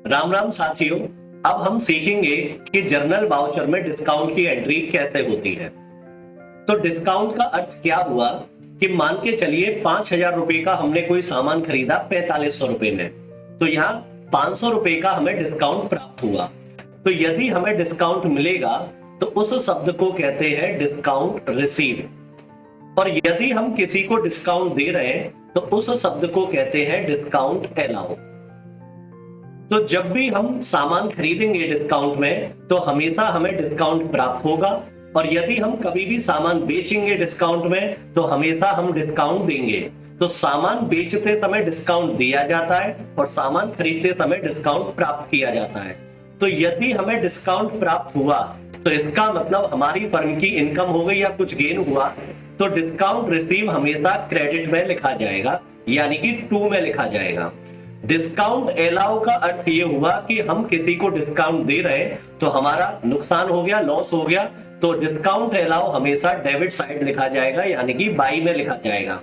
राम राम साथियों। अब हम सीखेंगे कि जर्नल वाउचर में डिस्काउंट की एंट्री कैसे होती है। तो डिस्काउंट का अर्थ क्या हुआ कि मान के चलिए 5,000 रुपए का हमने कोई सामान खरीदा 4500 रुपए में, तो यहाँ 500 रुपए का हमें डिस्काउंट प्राप्त हुआ। तो यदि हमें डिस्काउंट मिलेगा तो उस शब्द को कहते हैं डिस्काउंट रिसीव, और यदि हम किसी को डिस्काउंट दे रहे हैं तो उस शब्द को कहते हैं डिस्काउंट अलाउ। तो जब भी हम सामान खरीदेंगे डिस्काउंट में तो हमेशा हमें डिस्काउंट प्राप्त होगा, और यदि हम कभी भी सामान बेचेंगे डिस्काउंट में तो हमेशा हम डिस्काउंट देंगे। तो सामान बेचते समय डिस्काउंट दिया जाता है और सामान खरीदते समय डिस्काउंट प्राप्त किया जाता है। तो यदि हमें डिस्काउंट प्राप्त हुआ तो इसका मतलब हमारी फर्म की इनकम हो गई या कुछ गेन हुआ। तो डिस्काउंट रिसीव हमेशा क्रेडिट में लिखा जाएगा, यानी कि टू में लिखा जाएगा। डिस्काउंट अलाउ का अर्थ ये हुआ कि हम किसी को डिस्काउंट दे रहे हैं तो हमारा नुकसान हो गया, लॉस हो गया, तो डिस्काउंट अलाउ हमेशा डेबिट साइड लिखा जाएगा, यानी कि बाई में लिखा जाएगा।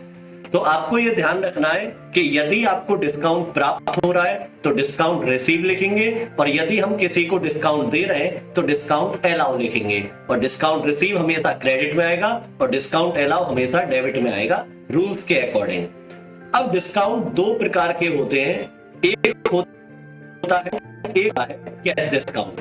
तो आपको ये ध्यान रखना है कि यदि आपको डिस्काउंट प्राप्त हो रहा है तो डिस्काउंट रिसीव लिखेंगे, और यदि हम किसी को डिस्काउंट दे रहे हैं तो डिस्काउंट अलाउ लिखेंगे। और डिस्काउंट रिसीव हमेशा क्रेडिट में आएगा और डिस्काउंट अलाउ हमेशा डेबिट में आएगा, रूल्स के अकॉर्डिंग। अब डिस्काउंट दो प्रकार के होते हैं, एक होता है कैश डिस्काउंट।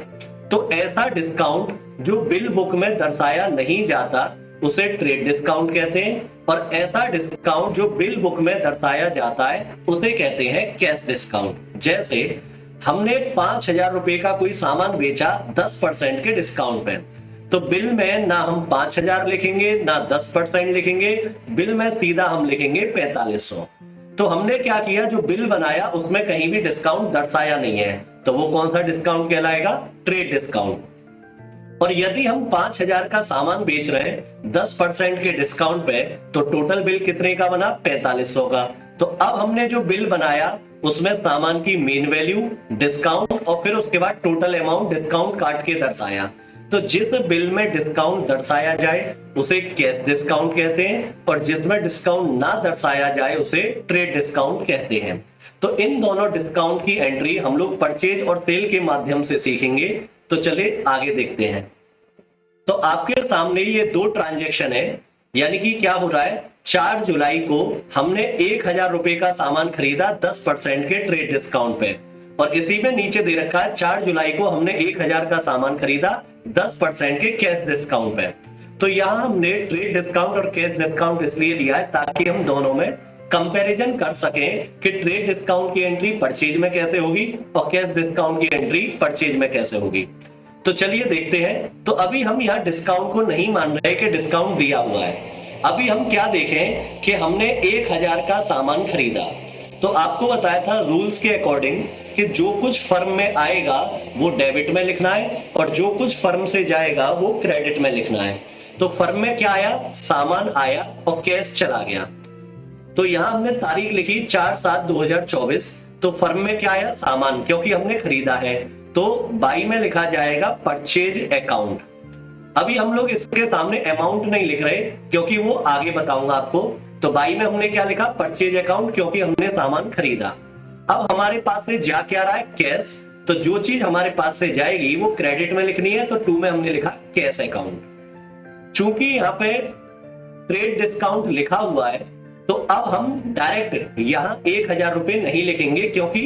तो ऐसा डिस्काउंट जो बिल बुक में दर्शाया नहीं जाता उसे ट्रेड डिस्काउंट कहते हैं, और ऐसा डिस्काउंट जो बिल बुक में दर्शाया जाता है उसे कहते हैं कैश डिस्काउंट। जैसे हमने 5,000 रुपए का कोई सामान बेचा 10% के डिस्काउंट पे, तो बिल में ना हम 5,000 लिखेंगे ना 10% लिखेंगे, बिल में सीधा हम लिखेंगे 4500। तो हमने क्या किया, जो बिल बनाया उसमें कहीं भी डिस्काउंट दर्शाया नहीं है, तो वो कौन सा डिस्काउंट कहलाएगा, ट्रेड डिस्काउंट। और यदि हम 5,000 का सामान बेच रहे हैं 10% के डिस्काउंट पे, तो टोटल बिल कितने का बना, 4500 का। तो अब हमने जो बिल बनाया उसमें सामान की मेन वैल्यू, डिस्काउंट और फिर उसके बाद टोटल अमाउंट डिस्काउंट काट के दर्शाया। तो जिस बिल में डिस्काउंट दर्शाया जाए उसे कैश डिस्काउंट कहते हैं, और जिसमें डिस्काउंट ना दर्शाया जाए उसे ट्रेड डिस्काउंट कहते हैं। तो इन दोनों डिस्काउंट की एंट्री हम लोग परचेज और सेल के माध्यम से सीखेंगे। तो चले आगे देखते हैं। तो आपके सामने ये दो ट्रांजैक्शन है, यानी कि क्या हो रहा है, 4 जुलाई को हमने 1,000 रुपए का सामान खरीदा 10% के ट्रेड डिस्काउंट पे, और इसी में नीचे दे रखा है 4 जुलाई को हमने 1,000 का सामान खरीदा 10% के कैश डिस्काउंट पे। तो यहां हमने ट्रेड डिस्काउंट और कैश डिस्काउंट इसलिए लिया है ताकि हम दोनों में कंपैरिजन कर सकें कि ट्रेड डिस्काउंट की एंट्री परचेज में कैसे होगी और कैश डिस्काउंट की एंट्री परचेज में कैसे होगी। तो चलिए देखते हैं। तो अभी हम यहाँ डिस्काउंट को नहीं मान रहे कि डिस्काउंट दिया हुआ है। अभी हम क्या देखें कि हमने 1,000 का सामान खरीदा, तो आपको बताया था रूल्स के अकॉर्डिंग कि जो कुछ फर्म में आएगा वो डेबिट में लिखना है और जो कुछ फर्म से जाएगा वो क्रेडिट में लिखना है। तो फर्म में क्या आया, सामान आया और कैश चला गया। तो यहां हमने तारीख लिखी 4/7/2024। तो फर्म में क्या आया, सामान, क्योंकि हमने खरीदा है, तो बाई में लिखा जाएगा परचेज अकाउंट। अभी हम लोग इसके सामने अमाउंट नहीं लिख रहे क्योंकि वो आगे बताऊंगा आपको। तो बाई में हमने क्या लिखा, परचेज अकाउंट, क्योंकि हमने सामान खरीदा। अब हमारे पास से जा क्या रहा है, कैश। तो जो चीज हमारे पास से जाएगी वो क्रेडिट में लिखनी है, तो टू में हमने लिखा कैश अकाउंट। चूंकि यहाँ पे ट्रेड डिस्काउंट लिखा हुआ है तो अब हम डायरेक्ट यहाँ 1,000 रुपए नहीं लिखेंगे, क्योंकि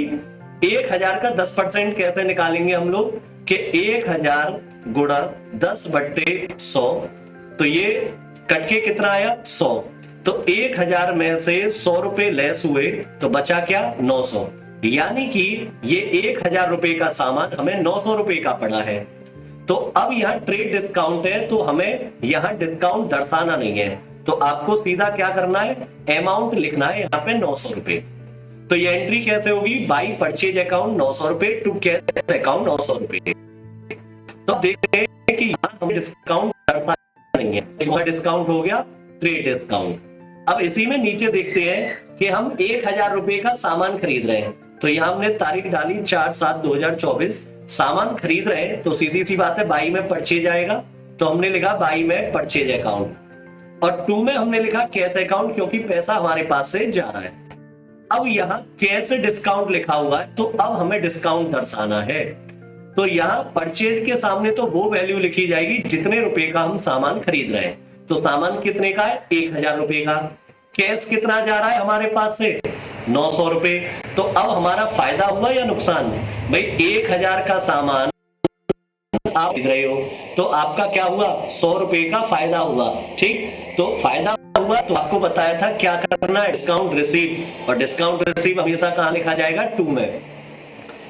1,000 का 10% कैसे निकालेंगे हम लोग कि 1,000 गुणा 10/100। तो ये कट के कितना आया, 100। तो 1,000 में से 100 रुपए लेस हुए तो बचा क्या, 900। यानी कि ये 1,000 रुपए का सामान हमें 900 रुपए का पड़ा है। तो अब यहाँ ट्रेड डिस्काउंट है तो हमें यहाँ डिस्काउंट दर्शाना नहीं है, तो आपको सीधा क्या करना है, अमाउंट लिखना है यहाँ पे 900 रुपए। तो ये एंट्री कैसे होगी, बाई परचेज अकाउंट 900 रुपए टू कैश अकाउंट 900 रुपए। तो देखते हैं कि यहाँ हमें डिस्काउंट दर्शाना नहीं है, डिस्काउंट हो गया ट्रेड डिस्काउंट। अब इसी में नीचे देखते हैं कि हम 1,000 रुपए का सामान खरीद रहे हैं। तो यहाँ हमने तारीख डाली 4/7/2024, सामान खरीद रहे हैं, तो सीधी सी बात है बाई में परचेज आएगा, तो हमने लिखा बाई में परचेज अकाउंट, और टू में हमने लिखा कैश अकाउंट क्योंकि पैसा हमारे पास से जा रहा है। अब यहाँ कैसे डिस्काउंट लिखा हुआ है, तो अब हमें डिस्काउंट दर्शाना है। तो यहाँ परचेज के सामने तो वो वैल्यू लिखी जाएगी जितने रुपए का हम सामान खरीद रहे हैं। तो सामान कितने का है, 1000 रुपए का। कैश कितना जा रहा है हमारे पास से, 900 रुपए। तो अब हमारा फायदा हुआ या नुकसान? भाई 1000 का सामान आप खरीद रहे हो तो आपका क्या हुआ, 100 रुपए का फायदा हुआ। ठीक, तो फायदा हुआ तो आपको बताया था क्या करना है, डिस्काउंट रिसीव। और डिस्काउंट रिसीव हमेशा कहां लिखा जाएगा, टू में।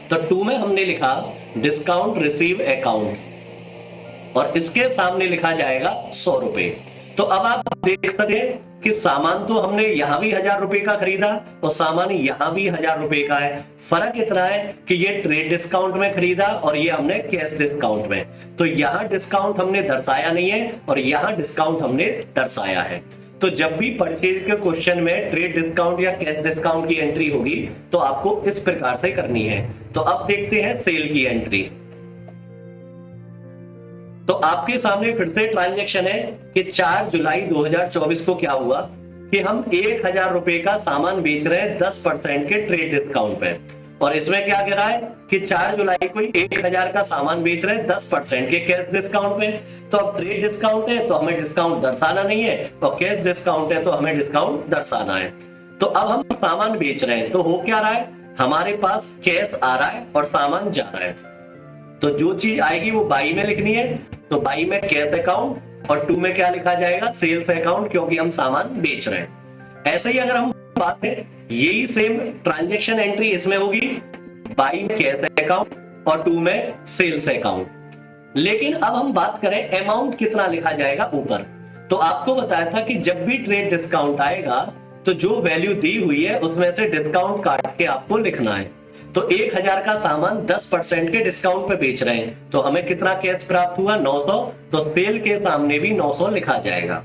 तो टू में हमने लिखा डिस्काउंट रिसीव अकाउंट और इसके सामने लिखा जाएगा 100 रुपए। तो अब आप देख सकते हैं कि सामान तो हमने यहां भी 1000 रुपए का खरीदा और सामान यहां भी 1000 रुपए का है। फर्क इतना है कि ये ट्रेड डिस्काउंट में खरीदा और ये हमने कैश डिस्काउंट में। तो यहां डिस्काउंट हमने दर्शाया नहीं है और यहां डिस्काउंट हमने दर्शाया है। तो जब भी परचेज के क्वेश्चन में ट्रेड डिस्काउंट या कैश डिस्काउंट की एंट्री होगी तो आपको इस प्रकार से करनी है। तो अब देखते हैं सेल की एंट्री। तो आपके सामने फिर से ट्रांजैक्शन है कि 4 जुलाई 2024 को क्या हुआ कि हम 1000 रुपए का सामान बेच रहे हैं 10% के ट्रेड डिस्काउंट पे। और इसमें क्या कह रहा है कि 4 जुलाई को 1000 का सामान बेच रहे हैं 10% के कैश डिस्काउंट पे। तो अब ट्रेड डिस्काउंट है तो हमें डिस्काउंट दर्शाना नहीं है और कैश डिस्काउंट है तो हमें डिस्काउंट दर्शाना है। तो अब हम सामान बेच रहे हैं तो हो क्या रहा है, हमारे पास कैश आ रहा है और सामान जा रहा है। तो जो चीज आएगी वो बाई में लिखनी है। तो बाई में कैश अकाउंट और टू में क्या लिखा जाएगा, सेल्स अकाउंट, क्योंकि हम सामान बेच रहे हैं। ऐसे ही अगर हम बात करें, यही सेम ट्रांजैक्शन एंट्री इसमें होगी, बाई में कैश अकाउंट और टू में सेल्स अकाउंट। लेकिन अब हम बात करें अमाउंट कितना लिखा जाएगा ऊपर। तो आपको बताया था कि जब भी ट्रेड डिस्काउंट आएगा तो जो वैल्यू दी हुई है उसमें से डिस्काउंट काट के आपको लिखना है। तो 1000 का सामान 10% के डिस्काउंट पे बेच रहे हैं तो हमें कितना कैश प्राप्त हुआ, 900। तो सेल के सामने भी 900 लिखा जाएगा।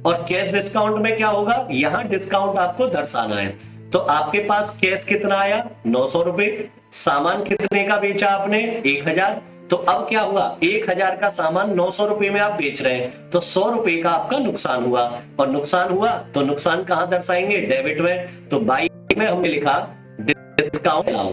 और कैश डिस्काउंट में क्या होगा, यहां डिस्काउंट आपको दर्शाना है। तो आपके पास कैश कितना आया, 900 रुपए। सामान कितने का बेचा आपने, 1000। तो अब क्या हुआ, 1000 का सामान 900 रुपए में आप बेच रहे हैं तो 100 रुपए का आपका नुकसान हुआ। और नुकसान हुआ तो नुकसान कहां दर्शाएंगे, डेबिट में। तो बाई में हमने लिखा डिस्काउंट अलाउ,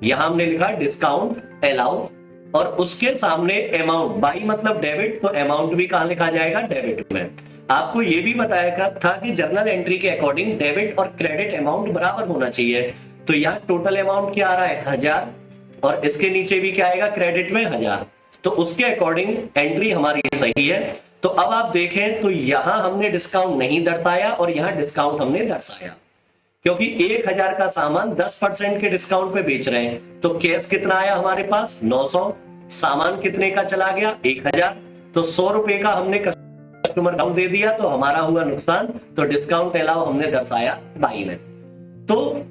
यहां हमने लिखा डिस्काउंट अलाउ और उसके सामने अमाउंट, बाई मतलब डेबिट तो अमाउंट भी कहां लिखा जाएगा, डेबिट में। आपको यह भी बताया था कि जर्नल एंट्री के अकॉर्डिंग डेबिट और क्रेडिट अमाउंट बराबर होना चाहिए। तो यहाँ टोटल अमाउंट क्या आ रहा है, 1000 और इसके नीचे भी क्या आएगा, क्रेडिट में 1000। तो उसके अकॉर्डिंग एंट्री हमारी सही है। तो अब आप देखें तो यहां हमने डिस्काउंट नहीं दर्शाया और यहां डिस्काउंट हमने दर्शाया, क्योंकि 1000 का सामान 10% के डिस्काउंट पे बेच रहे हैं। तो कैश कितना आया हमारे पास, 900। सामान कितने का चला गया, 1000। तो 100 रुपए का हमने कस्टमर डाउन दे दिया तो हमारा हुआ नुकसान। तो डिस्काउंट अलाउ हमने दर्शाया बाई में। तो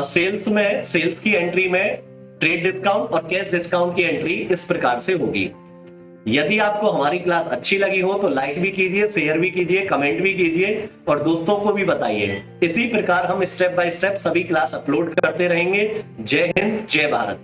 सेल्स में, सेल्स की एंट्री में ट्रेड डिस्काउंट और कैश डिस्काउंट की एंट्री इस प्रकार से होगी। यदि आपको हमारी क्लास अच्छी लगी हो तो लाइक भी कीजिए, शेयर भी कीजिए, कमेंट भी कीजिए और दोस्तों को भी बताइए। इसी प्रकार हम स्टेप बाय स्टेप सभी क्लास अपलोड करते रहेंगे। जय हिंद, जय भारत।